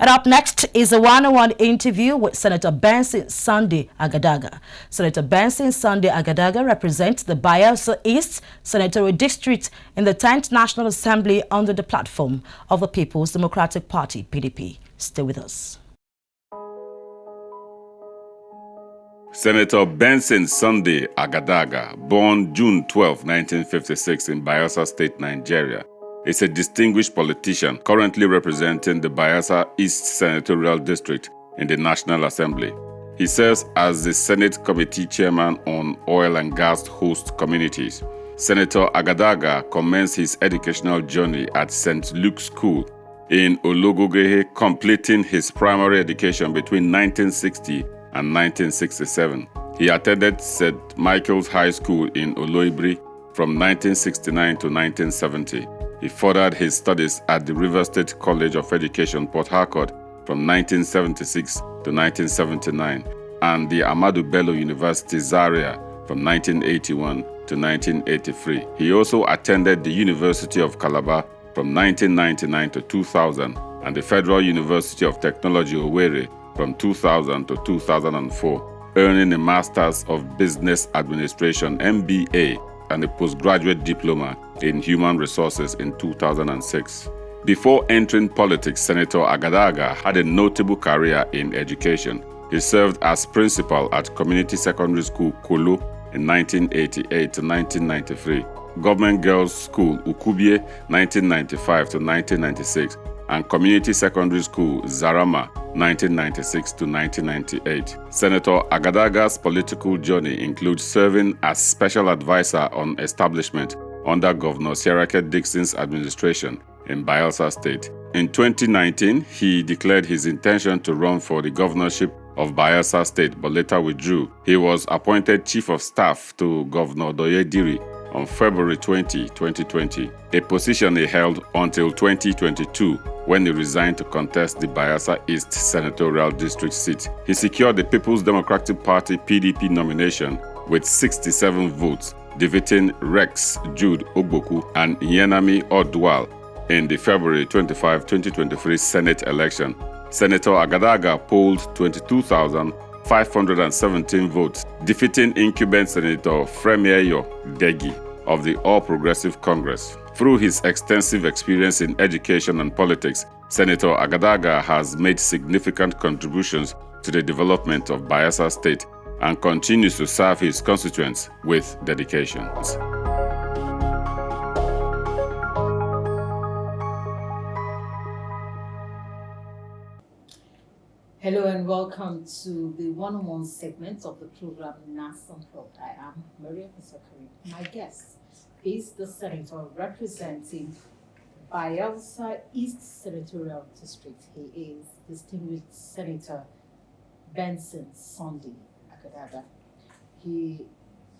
And up next is a one-on-one interview with Senator Benson Sunday Agadaga. Senator Benson Sunday Agadaga represents the Bayelsa East Senatorial District in the 10th National Assembly under the platform of the People's Democratic Party, PDP. Stay with us. Senator Benson Sunday Agadaga, born June 12, 1956 in Bayelsa State, Nigeria, is a distinguished politician currently representing the Bayelsa East Senatorial District in the National Assembly. He serves as the Senate Committee Chairman on Oil and Gas Host Communities. Senator Agadaga commenced his educational journey at St. Luke's School in Ologogehe, completing his primary education between 1960 and 1967. He attended St. Michael's High School in Oloibri from 1969 to 1970. He furthered his studies at the River State College of Education, Port Harcourt from 1976 to 1979 and the Ahmadu Bello University, Zaria from 1981 to 1983. He also attended the University of Calabar from 1999 to 2000 and the Federal University of Technology, Owerri from 2000 to 2004, earning a Master's of Business Administration (MBA) and a postgraduate diploma in Human Resources in 2006. Before entering politics, Senator Agadaga had a notable career in education. He served as principal at Community Secondary School Kulu in 1988 to 1993, Government Girls School Ukubie 1995 to 1996, and Community Secondary School Zarama 1996 to 1998. Senator Agadaga's political journey includes serving as special advisor on establishment under Governor Seriake Dickson's administration in Bayelsa State. In 2019, he declared his intention to run for the governorship of Bayelsa State but later withdrew. He was appointed Chief of Staff to Governor Diri on February 20, 2020, a position he held until 2022 when he resigned to contest the Bayelsa East Senatorial District seat. He secured the People's Democratic Party (PDP) nomination with 67 votes, defeating Rex Jude Ogboku and Yenami Odwal in the February 25, 2023 Senate election. Senator Agadaga polled 22,517 votes, defeating incumbent Senator Fremieyo Degi of the All Progressive Congress. Through his extensive experience in education and politics, Senator Agadaga has made significant contributions to the development of Bayelsa State and continues to serve his constituents with dedication. Hello and welcome to the one-on-one segment of the program NASS UNPLUGGed. I am Maria Sakari. My guest is the senator representing Bayelsa East Senatorial District. He is distinguished Senator Benson Sunday Agadaga. He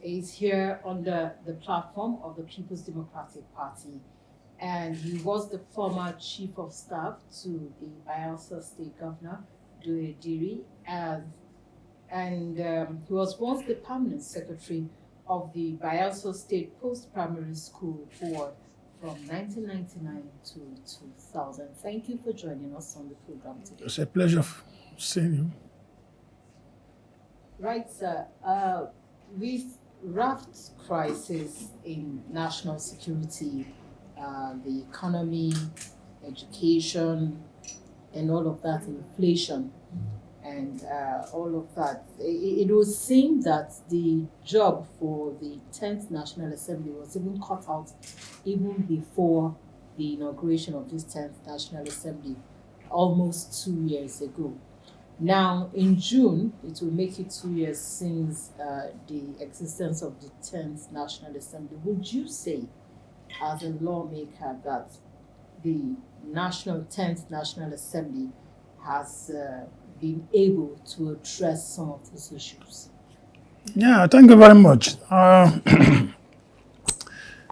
is here under the platform of the People's Democratic Party, and he was the former Chief of Staff to the Bayelsa State Governor, Diri, and he was once the permanent secretary of the Bayelsa State Post-Primary School Board from 1999 to 2000. Thank you for joining us on the program today. It's a pleasure seeing you. Right, sir. With raft crisis in national security, the economy, education, and all of that, inflation, and all of that, it would seem that the job for the 10th National Assembly was even cut out even before the inauguration of this 10th National Assembly almost 2 years ago. Now, in June, it will make it 2 years since the existence of the 10th National Assembly. Would you say, as a lawmaker, that the 10th National Assembly has been able to address some of these issues? Yeah, thank you very much.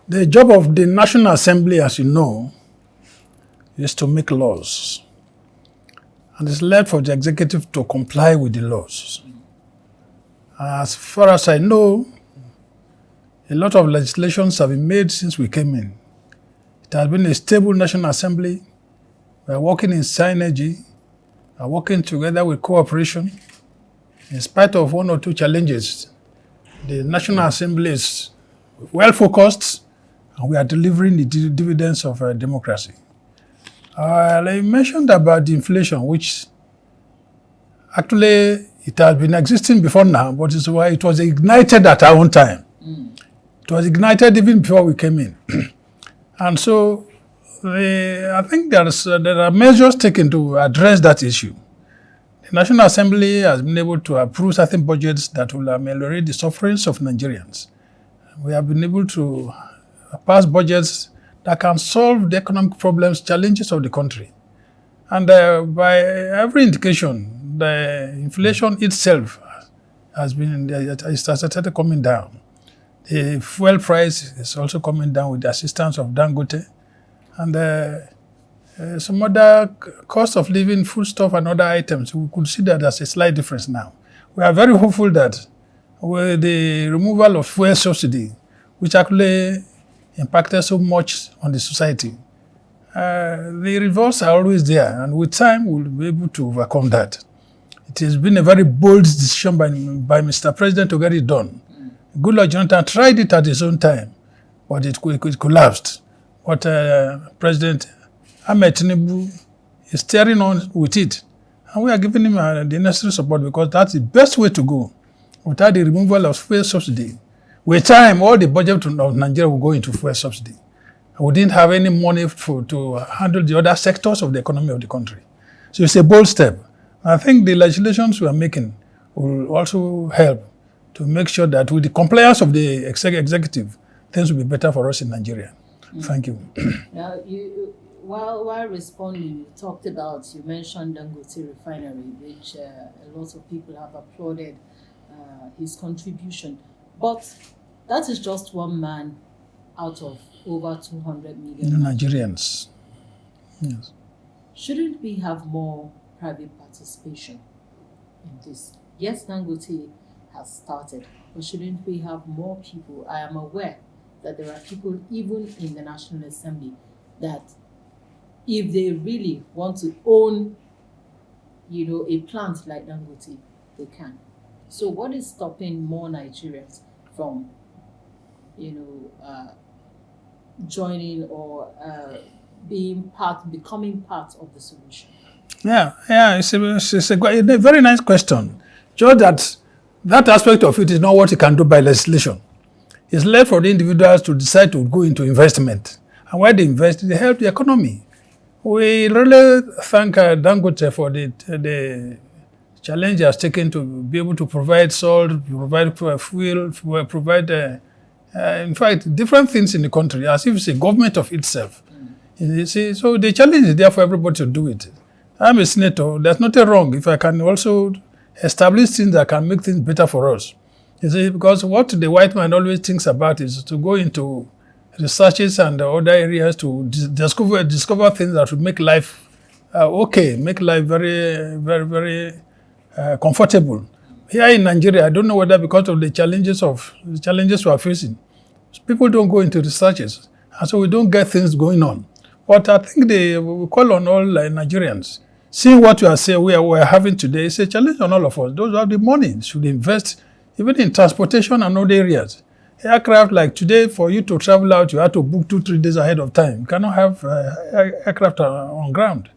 The job of the National Assembly, as you know, is to make laws. And it's left for the executive to comply with the laws. As far as I know, a lot of legislations have been made since we came in. It has been a stable National Assembly. We are working in synergy are working together with cooperation. In spite of one or two challenges, the National Assembly is well focused, and we are delivering the dividends of democracy. I mentioned about the inflation, which actually it has been existing before now, but it's why it was ignited at our own time. It was ignited even before we came in. And so I think there are measures taken to address that issue. The National Assembly has been able to approve certain budgets that will ameliorate the sufferings of Nigerians. We have been able to pass budgets that can solve the economic problems, challenges of the country. And by every indication, the inflation itself has started coming down. The fuel price is also coming down with the assistance of Dangote. And some other cost of living, foodstuff and other items, we could see that there's a slight difference now. We are very hopeful that with the removal of fuel subsidy, which actually impacted so much on the society, the results are always there, and with time we'll be able to overcome that. It has been a very bold decision by Mr. President to get it done. Goodluck Jonathan tried it at his own time, but it collapsed. But President Ahmed Tinubu is steering on with it. And we are giving him the necessary support because that's the best way to go. Without the removal of fuel subsidy, with time, all the budget of Nigeria will go into fuel subsidy. And we didn't have any money to handle the other sectors of the economy of the country. So it's a bold step. I think the legislations we are making will also help to make sure that with the compliance of the executive, things will be better for us in Nigeria. Thank you. Now, while responding, you mentioned Dangote Refinery, which a lot of people have applauded his contribution. But that is just one man out of over 200 million Nigerians. Yes. Shouldn't we have more private participation in this? Yes, Dangote has started, but shouldn't we have more people? I am aware that there are people even in the National Assembly that if they really want to own, a plant like Dangote, they can. So what is stopping more Nigerians from, joining or becoming part of the solution? Yeah, it's a very nice question. Just that aspect of it is not what you can do by legislation. It's left for the individuals to decide to go into investment. And where they invest, they help the economy. We really thank Dangote for the challenge he has taken to be able to provide salt, provide fuel, provide, in fact, different things in the country, as if it's a government of itself. You see, so the challenge is there for everybody to do it. I'm a senator. There's nothing wrong if I can also establish things that can make things better for us. You see, because what the white man always thinks about is to go into researches and other areas to discover things that will make life make life very, very, very comfortable. Here in Nigeria, I don't know whether because of the challenges we are facing, people don't go into researches, and so we don't get things going on. But I think we call on all Nigerians. Seeing what we are having today is a challenge on all of us. Those who have the money should invest even in transportation and other areas. Aircraft, like today, for you to travel out, you have to book 2-3 days ahead of time. You cannot have aircraft on ground.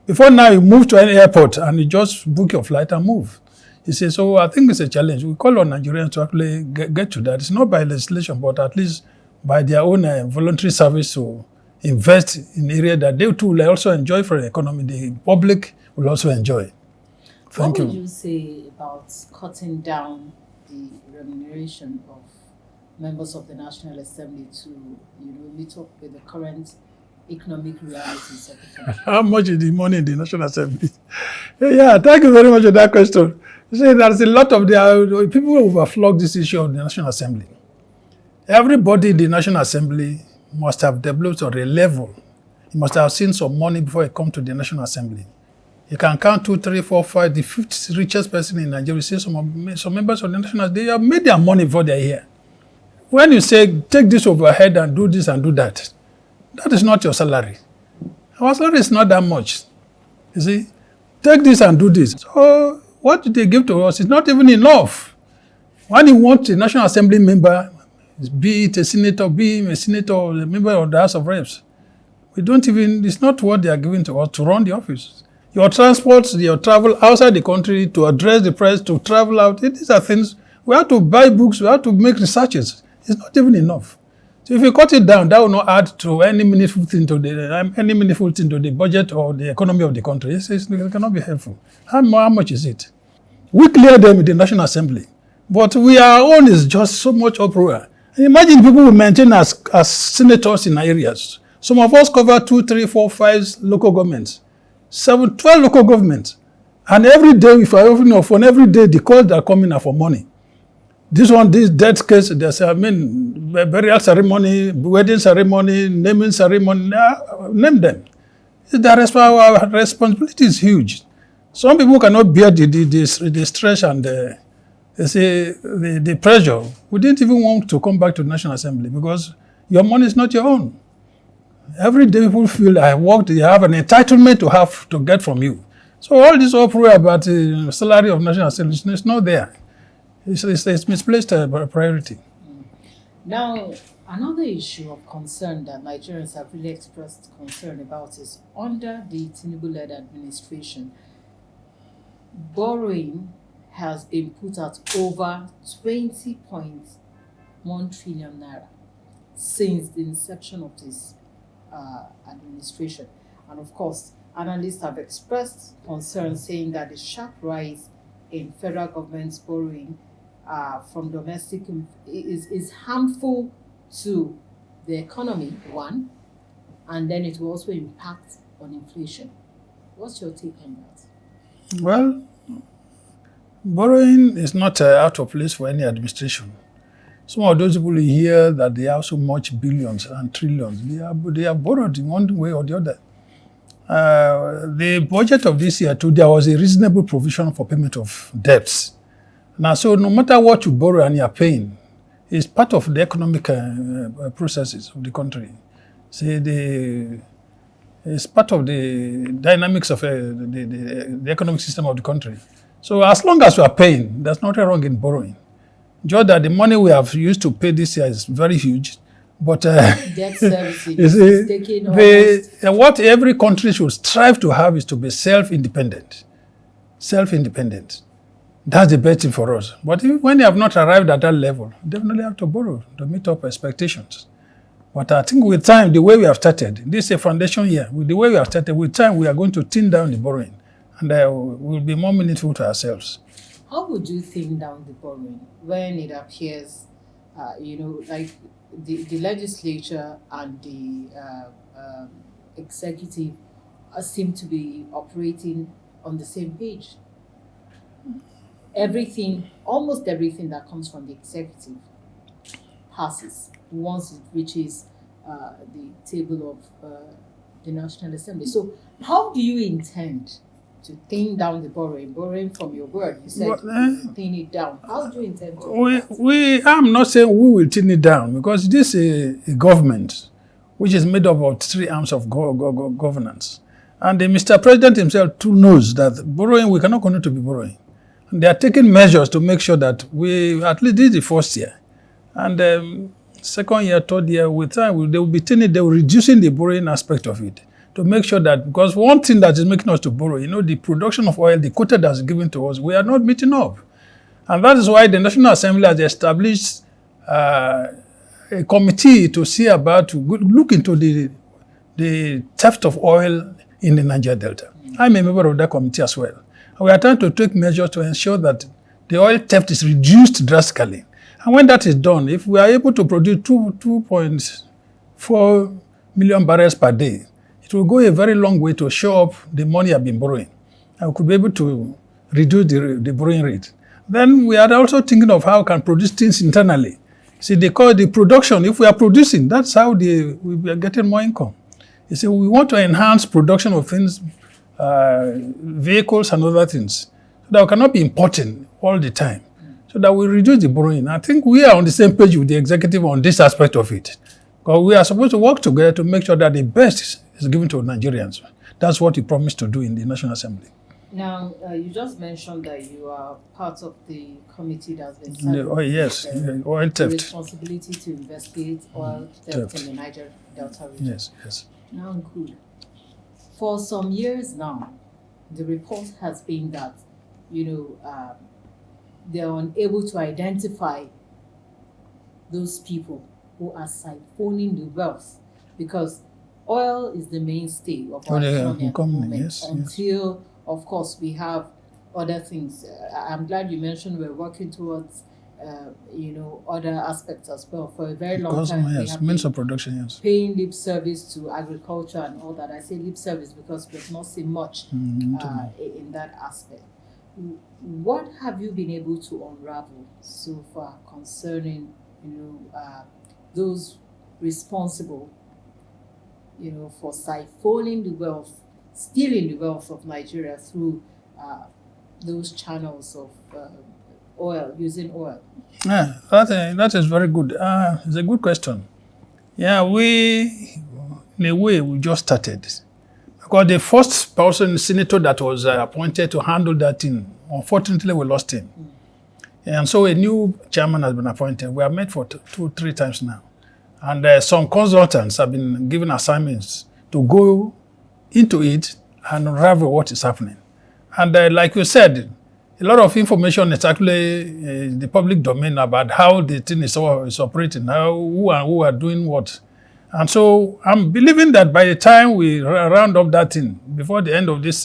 Before now, you move to an airport and you just book your flight and move. You see, so I think it's a challenge. We call on Nigerians to actually get to that. It's not by legislation, but at least by their own voluntary service to invest in areas that they too will also enjoy for the economy. The public will also enjoy. Thank you. What would you say about cutting down the remuneration of members of the National Assembly to, meet up with the current economic realities of the country? How much is the money in the National Assembly? Yeah, thank you very much for that question. You see, there's a lot of people who overflog this issue of the National Assembly. Everybody in the National Assembly must have developed on a level. You must have seen some money before you come to the National Assembly. You can count 2, 3, 4, 5. The 5th richest person in Nigeria, see some members of the National Assembly, they have made their money before they're here. When you say, take this overhead and do this and do that, that is not your salary. Our salary is not that much. You see, take this and do this. So what they give to us is not even enough. When you want a National Assembly member, be it a senator, be a senator or a member of the House of Reps, we don't even, it's not what they are giving to us to run the office. Your transport, your travel outside the country, to address the press, to travel out, these are things, we have to buy books, we have to make researches. It's not even enough. So if you cut it down, that will not add to any meaningful thing to the budget or the economy of the country. It cannot be helpful. How much is it? We clear them in the National Assembly, but our own is just so much uproar. And imagine people we maintain as senators in areas. Some of us cover 2, 3, 4, 5 local governments, 7, 12 local governments. And every day, if I open your phone, every day the calls that are coming are for money. This death case, there's burial ceremony, wedding ceremony, naming ceremony, name them. Our responsibility is huge. Some people cannot bear the stress and the pressure. We didn't even want to come back to the National Assembly because your money is not your own. Every day people feel they have an entitlement to get from you. So all this uproar about the salary of National Assembly is not there. It's misplaced priority. Now, another issue of concern that Nigerians have really expressed concern about is under the Tinubu-led administration, borrowing has been put at over 20.1 trillion naira since the inception of this administration. And of course, analysts have expressed concern saying that the sharp rise in federal government's borrowing from domestic is harmful to the economy, one, and then it will also impact on inflation. What's your take on that? Well, borrowing is not out of place for any administration. Some of those people hear that they have so much billions and trillions. They have borrowed in one way or the other. The budget of this year too, there was a reasonable provision for payment of debts. Now, so no matter what you borrow and you are paying, it's part of the economic processes of the country. It's part of the dynamics of the economic system of the country. So as long as you are paying, there's nothing wrong in borrowing. Just that the money we have used to pay this year is very huge. But debt servicing is taking what every country should strive to have is to be self-independent. Self-independent. That's the best thing for us. But when they have not arrived at that level, definitely have to borrow to meet up expectations. But I think with time, the way we have started, this is a foundation year. With the way we have started, with time, we are going to thin down the borrowing. And will be more meaningful to ourselves. How would you thin down the borrowing when it appears, like the legislature and the executive seem to be operating on the same page? Almost everything that comes from the executive passes once it reaches the table of the National Assembly. So how do you intend to thin down the borrowing from your word? You said thin it down. How do you intend to I'm not saying we will thin it down because this is a government which is made up of 3 arms of governance. And Mr. President himself too knows that borrowing, we cannot continue to be borrowing. And they are taking measures to make sure that at least this is the first year. And second year, third year, with time, they will be reducing the borrowing aspect of it. To make sure that, because one thing that is making us to borrow, the production of oil, the quota that's given to us, we are not meeting up. And that is why the National Assembly has established a committee to look into the theft of oil in the Niger Delta. I'm a member of that committee as well. And we are trying to take measures to ensure that the oil theft is reduced drastically. And when that is done, if we are able to produce 2.4 million barrels per day, it will go a very long way to show up the money I've been borrowing. And we could be able to reduce the borrowing rate. Then we are also thinking of how we can produce things internally. See, they call it the production. If we are producing, that's how we are getting more income. You see, we want to enhance production of things, vehicles and other things, so that we cannot be importing all the time, so that we reduce the borrowing. I think we are on the same page with the executive on this aspect of it. Because we are supposed to work together to make sure that the best is given to Nigerians. That's what we promised to do in the National Assembly. Now, you just mentioned that you are part of the committee that's been Yes, oil the theft. responsibility to investigate oil theft in the Niger Delta region. Yes. Now, good. For some years now, the report has been that, they're unable to identify those people who are siphoning the wealth, because oil is the mainstay of our economy at the moment, until, of course, we have other things. I'm glad you mentioned we're working towards, other aspects as well. For a very long time, we have means of production, paying lip service to agriculture and all that. I say lip service because we've not seen much in that aspect. What have you been able to unravel so far concerning, those responsible, for siphoning the wealth, stealing the wealth of Nigeria through those channels of oil, using oil? Yeah, that is very good. It's a good question. Yeah, in a way, we just started. Because the first person, senator that was appointed to handle that thing, unfortunately, we lost him. And so a new chairman has been appointed. We have met for 2-3 times now. And some consultants have been given assignments to go into it and unravel what is happening. And like you said, a lot of information is actually the public domain about how the thing is operating, who are doing what. And so I'm believing that by the time we round up that thing, before the end of this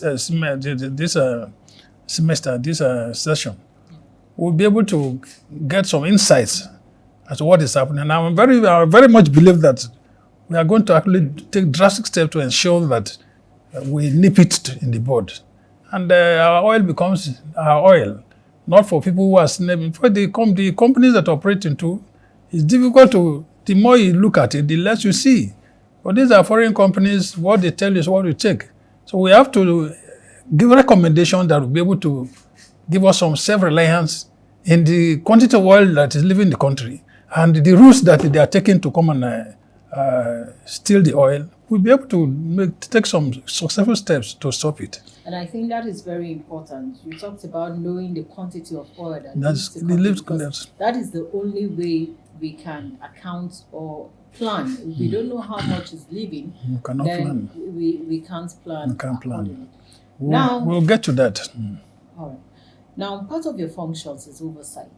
session, we'll be able to get some insights as to what is happening. Now, I very much believe that we are going to actually take drastic steps to ensure that we nip it in the bud. And our oil becomes our oil, not for people who are snapping. For the companies that operate into, it's difficult to, the more you look at it, the less you see. But these are foreign companies, what they tell you is what we take. So we have to give recommendations that will be able to give us some self-reliance in the quantity of oil that is leaving the country and the routes that they are taking to come and steal the oil. We'll be able to take some successful steps to stop it. And I think that is very important. You talked about knowing the quantity of oil that that is the only way we can account or plan. If we don't know how much is leaving, we can't plan. We can't plan. We'll get to that. All right. Now, part of your functions is oversight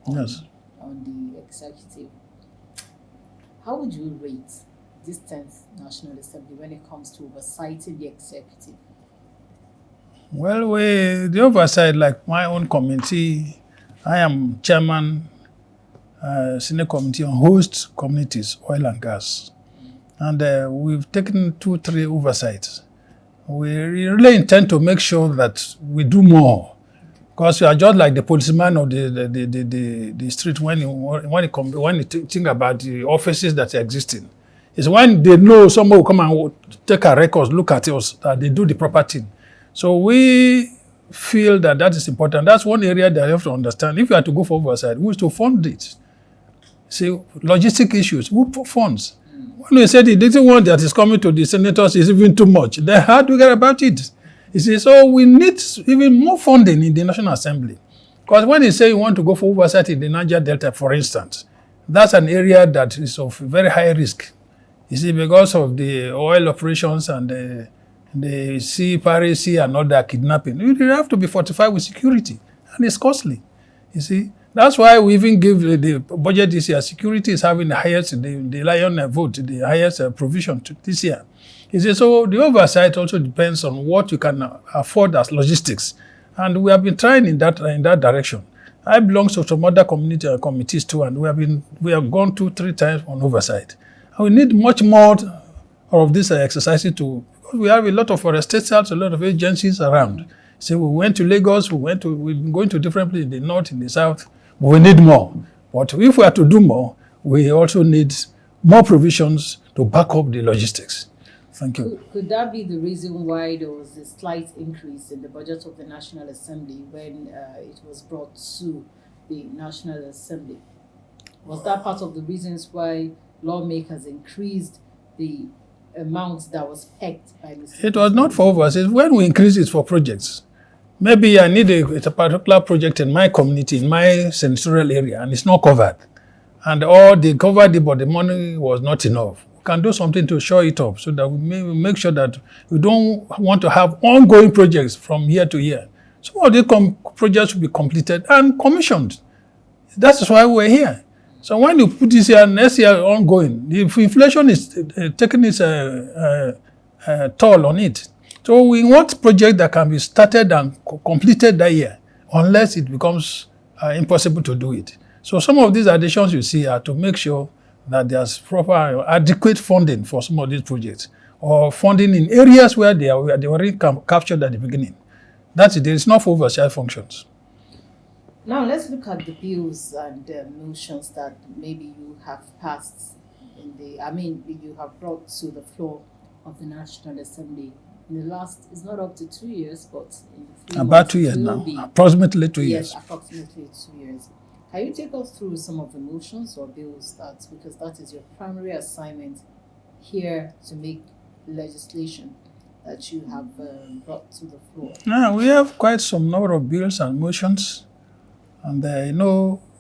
on the executive. How would you rate this 10th National Assembly when it comes to oversighting the executive? Well, the oversight, like my own committee, I am chairman, Senate Committee on Host Communities, Oil and Gas. And we've taken 2-3 oversights. We really intend to make sure that we do more. Because we are just like the policeman of the street when you think about the offices that are existing. It's when they know someone will come and take our records, look at us, that they do the proper thing. So we feel that is important. That's one area that you have to understand. If you are to go for oversight, who is to fund it? See, logistic issues, who funds? When we say the little one that is coming to the senators is even too much, then how do we get about it? You see, so we need even more funding in the National Assembly. Because when you say you want to go for oversight in the Niger Delta, for instance, that's an area that is of very high risk. You see, because of the oil operations and the sea piracy and all that kidnapping, you have to be fortified with security, and it's costly. You see, that's why we even give the budget this year. Security is having the highest, the lion vote, the highest provision this year. You see, so the oversight also depends on what you can afford as logistics, and we have been trying in that direction. I belong to some other committees too, and we have gone 2-3 times on oversight. And we need much more of this exercise because we have a lot of forestatals, a lot of agencies around. So we went to Lagos, we've been going to different places in the north, in the south. But we need more. But if we are to do more, we also need more provisions to back up the logistics. Thank you. Could that be the reason why there was a slight increase in the budget of the National Assembly when it was brought to the National Assembly? Was that part of the reasons why lawmakers increased the amount that was pegged by Mr. It was not for us. It's when we increase it for projects. maybe I need a particular project in my community, in my senatorial area, and it's not covered. And or they covered it, but the money was not enough. We can do something to shore it up so that we make sure that we don't want to have ongoing projects from year to year. Some of these projects will be completed and commissioned. That's why we're here. So when you put this year, next year ongoing, if inflation is taking its toll on it. So we want projects that can be started and completed that year, unless it becomes impossible to do it. So some of these additions you see are to make sure that there's proper adequate funding for some of these projects, or funding in areas where they were already captured at the beginning. That's it. It's not for oversight functions. Now let's look at the bills and motions that maybe you have passed you have brought to the floor of the National Assembly in the last, it's not up to 2 years, but in about 2 years now, approximately 2 years. Yes, approximately 2 years. Can you take us through some of the motions or bills because that is your primary assignment here to make legislation that you have brought to the floor? Yeah, we have quite some number of bills and motions, and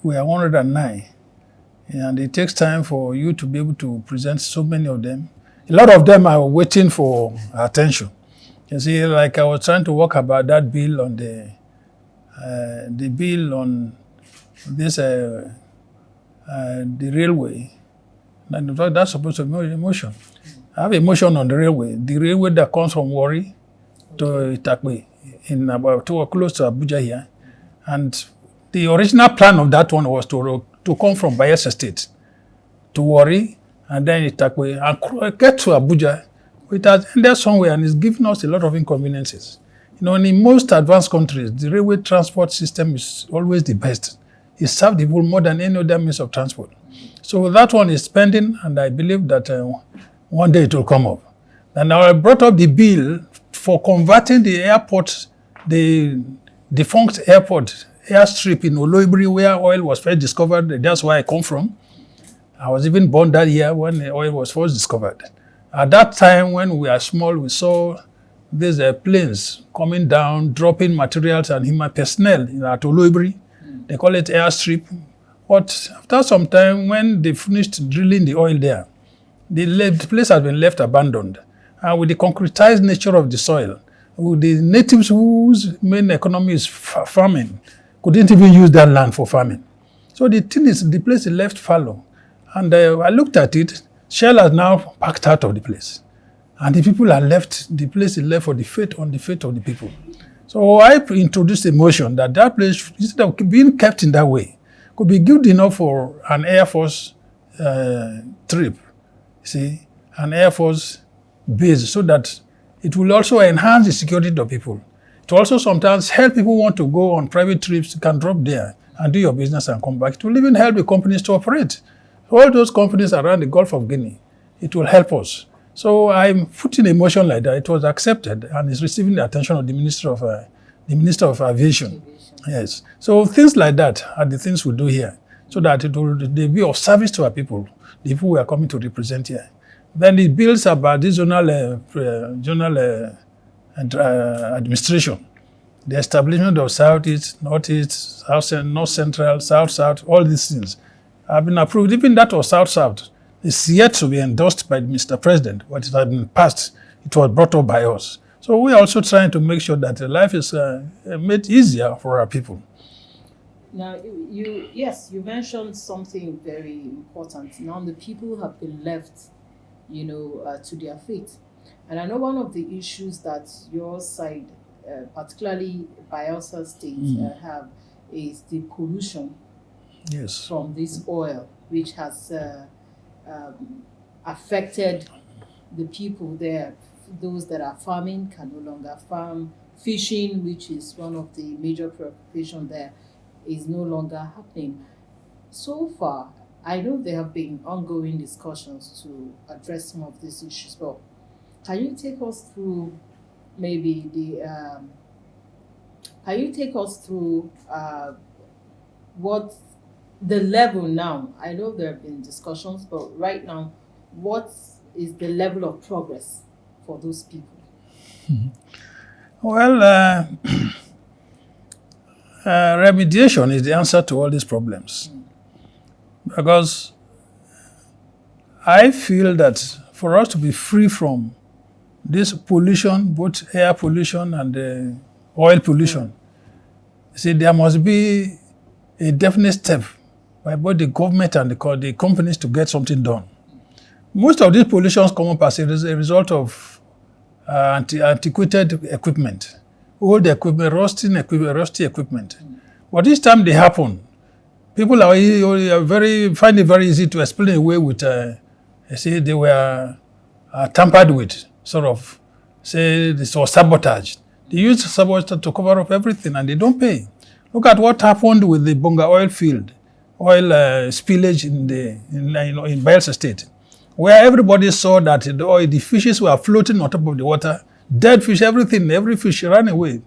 we are 109, and it takes time for you to be able to present so many of them. A lot of them are waiting for attention. You see, like I was trying to work about that bill on the bill on this the railway. That's supposed to be a motion. I have a motion on the railway that comes from Warri to Itakwe, in about close to Abuja here. And the original plan of that one was to come from Bayelsa State to Warri and then Itakwe and get to Abuja. It has ended somewhere and it's given us a lot of inconveniences. In most advanced countries, the railway transport system is always the best. It serves the people more than any other means of transport. So that one is pending, and I believe that one day it will come up. And now I brought up the bill for converting the airport, the defunct airport airstrip in Oloibiri, where oil was first discovered. That's where I come from. I was even born that year when the oil was first discovered. At that time, when we were small, we saw these planes coming down, dropping materials and human personnel at Oloibiri. They call it airstrip. But after some time, when they finished drilling the oil there, the place has been left abandoned. And with the concretized nature of the soil, with the natives whose main economy is farming, couldn't even use that land for farming. So the place is left fallow. And I looked at it, Shell has now packed out of the place. And the people are left, the place is left for the fate of the people. So I introduced a motion that place, instead of being kept in that way, could be good enough for an Air Force trip, an Air Force base, so that it will also enhance the security of people. It also sometimes help people who want to go on private trips, you can drop there and do your business and come back. It will even help the companies to operate. All those companies around the Gulf of Guinea, it will help us. So I'm putting a motion like that. It was accepted and is receiving the attention of the Minister of Aviation. Yes. So things like that are the things we do here, so that they be of service to our people, the people we are coming to represent here. Then the bills about the zonal administration, the establishment of Southeast, Northeast, North Central, South, all these things have been approved. Even that was South. It's yet to be endorsed by Mr. President, but it has been passed. It was brought up by us. So we're also trying to make sure that life is made easier for our people. Now, you mentioned something very important. Now the people have been left, to their fate. And I know one of the issues that your side, particularly Bayelsa State, have is the pollution from this oil, which has affected the people there. Those that are farming can no longer farm. Fishing, which is one of the major preoccupations there, is no longer happening. So far, I know there have been ongoing discussions to address some of these issues, but can you take us through what the level now? I know there have been discussions, but right now, what is the level of progress for those people? Well, remediation is the answer to all these problems. Because I feel that for us to be free from this pollution, both air pollution and oil pollution, see, there must be a definite step by both the government and the companies to get something done. Most of these pollutions come up as a result of antiquated equipment, old equipment, rusty equipment. But each time they happen, people find it very easy to explain away with, say they were tampered with, sort of, say this was sabotaged. They use sabotage to cover up everything and they don't pay. Look at what happened with the Bonga oil field, spillage in Bayelsa State, where everybody saw that the fishes were floating on top of the water, dead fish, everything, every fish ran away.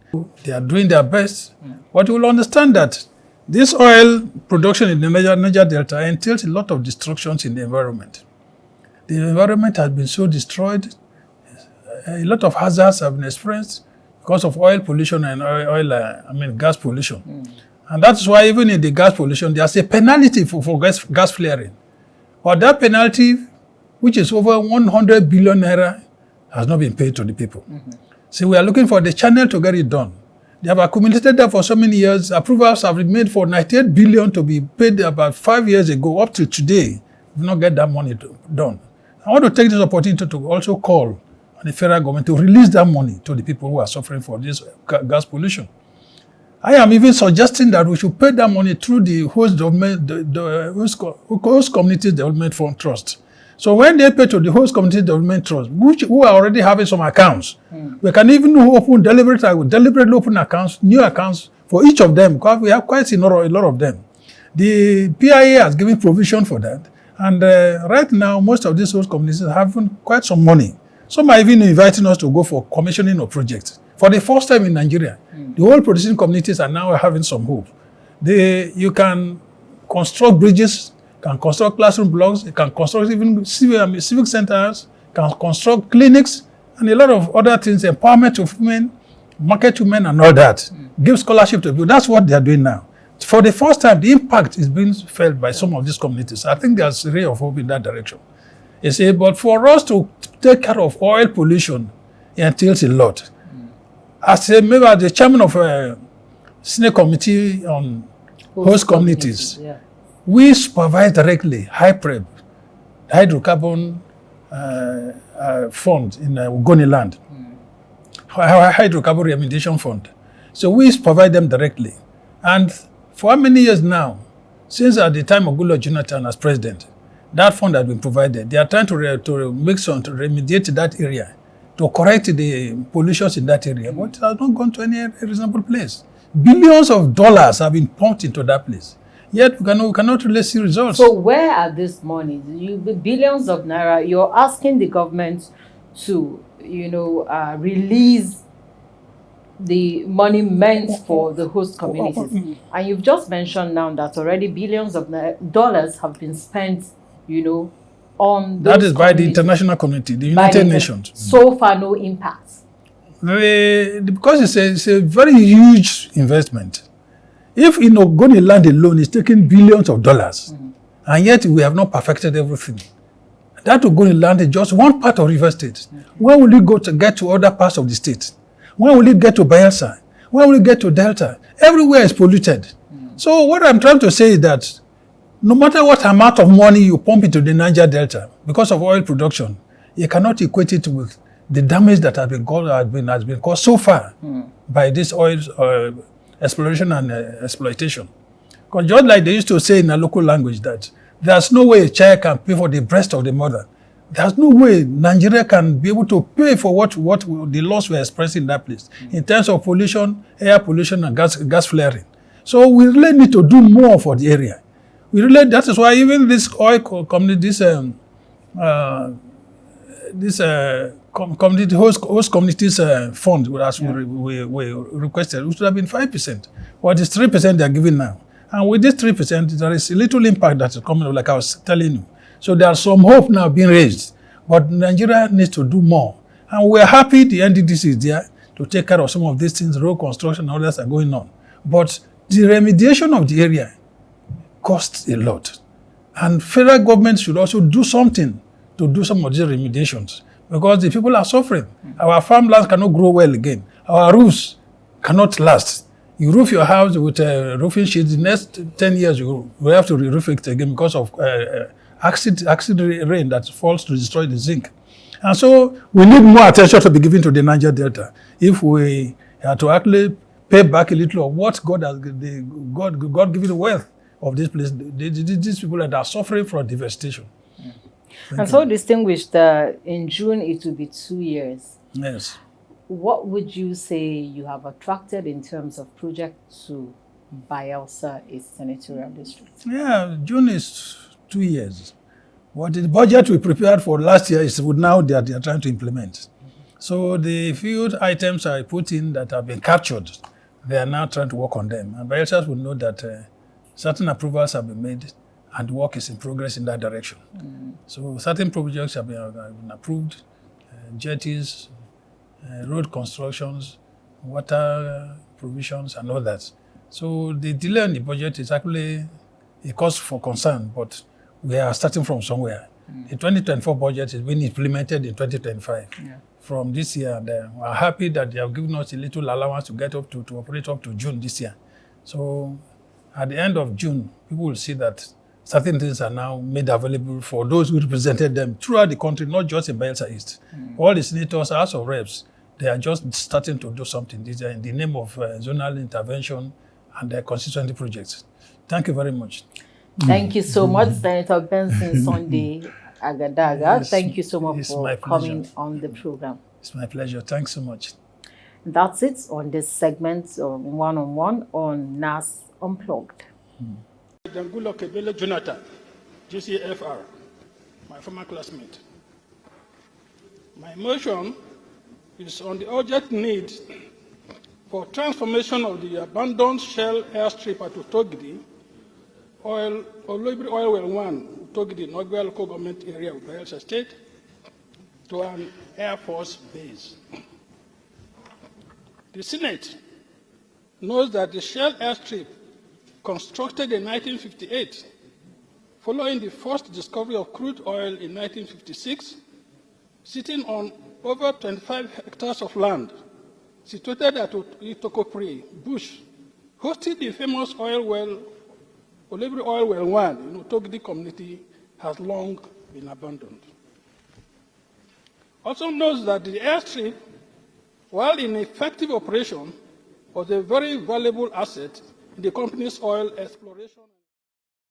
They are doing their best, but you will understand that this oil production in the Niger Delta entails a lot of destructions in the environment. The environment has been so destroyed, a lot of hazards have been experienced because of oil pollution and gas pollution. And that's why even in the gas pollution, there's a penalty for gas flaring. But that penalty, which is over 100 billion naira, has not been paid to the people. So we are looking for the channel to get it done. They have accumulated that for so many years. Approvals have been made for 98 billion to be paid about 5 years ago. Up to today, we not get that money done. I want to take this opportunity to also call on the federal government to release that money to the people who are suffering for this gas pollution. I am even suggesting that we should pay that money through the host community development fund trust. So when they pay to the host community development trust, who are already having some accounts, we can even open deliberately open accounts, new accounts for each of them, because we have quite a lot of them. The PIA has given provision for that, and right now most of these host communities are having quite some money. Some are even inviting us to go for commissioning of projects. For the first time in Nigeria, the whole producing communities are now having some hope. You can construct bridges, can construct classroom blocks, you can construct even civic centers, can construct clinics, and a lot of other things, empowerment of women, market women, and all that. Give scholarship to people. That's what they are doing now. For the first time, the impact is being felt by some of these communities. I think there's a ray of hope in that direction. You see, but for us to take care of oil pollution, it entails a lot. As the chairman of a Senate Committee on Host Communities, we supervise directly HYPREB, hydrocarbon fund in Ogoniland, hydrocarbon remediation fund. So we supervise them directly. And for how many years now, since at the time of Goodluck Jonathan as president, that fund has been provided. They are trying to remediate that area, to correct the pollutions in that area, but it has not gone to any reasonable place. Billions of dollars have been pumped into that place, yet we cannot really see results. So where are these monies? Billions of naira. You're asking the government to, release the money meant for the host communities, and you've just mentioned now that already billions of dollars have been spent, on those that is by the international community, the United Nations. So far, no impact. Because it's a very huge investment. If in Ogoniland alone is taking billions of dollars, and yet we have not perfected everything, that Ogoniland is just one part of River State. When will it get to other parts of the state? When will it get to Bayelsa? When will it get to Delta? Everywhere is polluted. So what I'm trying to say is that no matter what amount of money you pump into the Niger Delta because of oil production, you cannot equate it with the damage that has been caused so far by this oil exploration and exploitation. Because just like they used to say in a local language that there's no way a child can pay for the breast of the mother. There's no way Nigeria can be able to pay for what the loss we're experiencing in that place in terms of pollution, air pollution, and gas flaring. So we really need to do more for the area. That is why even this oil community, community host communities fund, as we requested, which should have been 5%. But it's 3% they are giving now. And with this 3%, there is a little impact that is coming, like I was telling you. So there's some hope now being raised. But Nigeria needs to do more. And we're happy the NDDC is there to take care of some of these things, road construction and others are going on. But the remediation of the area costs a lot. And federal government should also do something to do some of these remediations because the people are suffering. Our farmlands cannot grow well again. Our roofs cannot last. You roof your house with a roofing sheet, the next 10 years you will have to re-roof it again because of acid rain that falls to destroy the zinc. And so we need more attention to be given to the Niger Delta if we are to actually pay back a little of what God has God given wealth of this place. These people that are suffering from devastation. And so distinguished, in June it will be 2 years. Yes. What would you say you have attracted in terms of projects to Bayelsa East Senatorial District? Yeah, June is 2 years. What the budget we prepared for last year is now they are trying to implement. So the few items I put in that have been captured, they are now trying to work on them. And Bayelsas will know that certain approvals have been made and work is in progress in that direction. So certain projects have been approved, jetties, road constructions, water provisions and all that. So the delay in the budget is actually a cause for concern, but we are starting from somewhere. The 2024 budget is being implemented in 2025 from this year. And we are happy that they have given us a little allowance to get up to operate up to June this year. So at the end of June, people will see that certain things are now made available for those who represented them throughout the country, not just in Bayelsa East. All the senators, House of Reps, they are just starting to do something. These are in the name of zonal intervention and their constituency projects. Thank you very much. Thank you so much, Senator Benson Sunday Agadaga. Yes, thank you so much for coming on the program. It's my pleasure. Thanks so much. That's it on this segment of one-on-one on NASS Unplugged. Dangulo Kebele Jonathan, GCFR, my former classmate. My motion is on the urgent need for transformation of the abandoned Shell airstrip at Utogidi, Olibri Oil Well 1, Utogidi, Nogwa local government area of Bayelsa State, to an Air Force base. The Senate knows that the Shell airstrip constructed in 1958, following the first discovery of crude oil in 1956, sitting on over 25 hectares of land, situated at Itokopri Bush, hosted the famous oil well, Olibri Oil Well 1 in Utogidi community, has long been abandoned. Also knows that the airstrip, while in effective operation, was a very valuable asset in the company's oil exploration.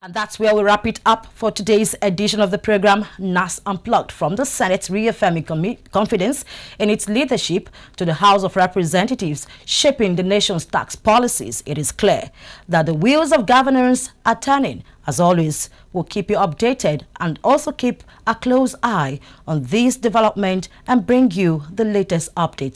And that's where we wrap it up for today's edition of the program, NASS Unplugged. From the Senate reaffirming confidence in its leadership to the House of Representatives shaping the nation's tax policies, it is clear that the wheels of governance are turning. As always, we'll keep you updated and also keep a close eye on this development and bring you the latest updates